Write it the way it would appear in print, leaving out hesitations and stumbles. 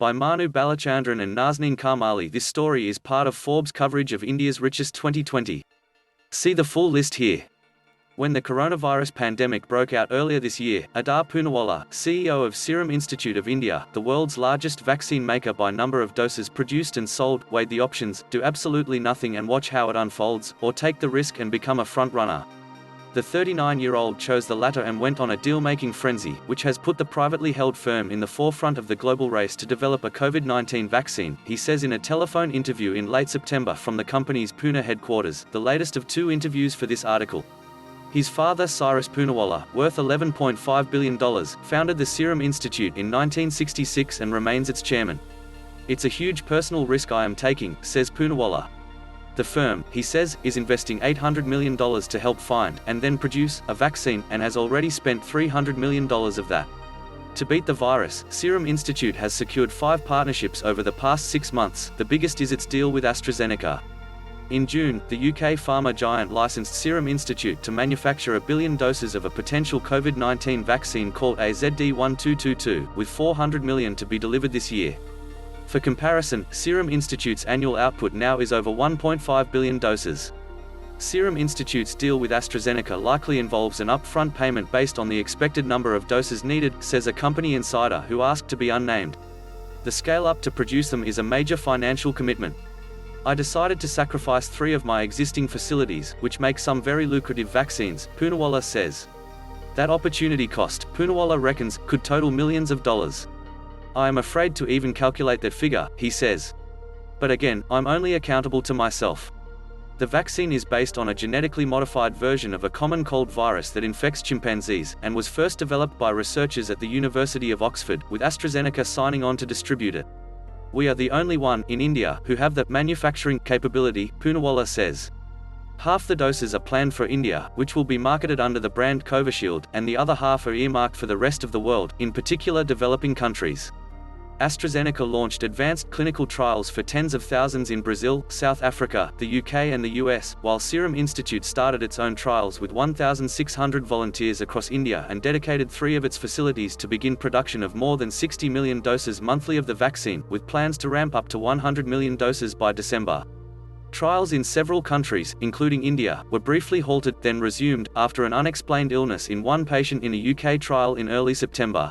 By Manu Balachandran and Nazneen Karmali. This story is part of Forbes coverage of India's richest 2020. See the full list here. When the coronavirus pandemic broke out earlier this year, Adar Poonawalla, CEO of Serum Institute of India, the world's largest vaccine maker by number of doses produced and sold, weighed the options: do absolutely nothing and watch how it unfolds, or take the risk and become a front-runner. The 39-year-old chose the latter and went on a deal-making frenzy, which has put the privately held firm in the forefront of the global race to develop a COVID-19 vaccine, he says in a telephone interview in late September from the company's Pune headquarters, the latest of 2 interviews for this article. His father, Cyrus Poonawalla, worth $11.5 billion, founded the Serum Institute in 1966 and remains its chairman. "It's a huge personal risk I am taking," says Poonawalla. The firm, he says, is investing $800 million to help find, and then produce, a vaccine, and has already spent $300 million of that. To beat the virus, Serum Institute has secured 5 partnerships over the past 6 months, the biggest is its deal with AstraZeneca. In June, the UK pharma giant licensed Serum Institute to manufacture 1 billion doses of a potential COVID-19 vaccine called AZD1222, with 400 million to be delivered this year. For comparison, Serum Institute's annual output now is over 1.5 billion doses. Serum Institute's deal with AstraZeneca likely involves an upfront payment based on the expected number of doses needed, says a company insider who asked to be unnamed. The scale-up to produce them is a major financial commitment. "I decided to sacrifice 3 of my existing facilities, which make some very lucrative vaccines," Poonawalla says. That opportunity cost, Poonawalla reckons, could total millions of dollars. "I am afraid to even calculate that figure," he says. "But again, I'm only accountable to myself." The vaccine is based on a genetically modified version of a common cold virus that infects chimpanzees, and was first developed by researchers at the University of Oxford, with AstraZeneca signing on to distribute it. "We are the only one, in India, who have that manufacturing capability," Poonawalla says. Half the doses are planned for India, which will be marketed under the brand Covishield, and the other half are earmarked for the rest of the world, in particular developing countries. AstraZeneca launched advanced clinical trials for tens of thousands in Brazil, South Africa, the UK and the US, while Serum Institute started its own trials with 1,600 volunteers across India and dedicated 3 of its facilities to begin production of more than 60 million doses monthly of the vaccine, with plans to ramp up to 100 million doses by December. Trials in several countries, including India, were briefly halted, then resumed, after an unexplained illness in one patient in a UK trial in early September.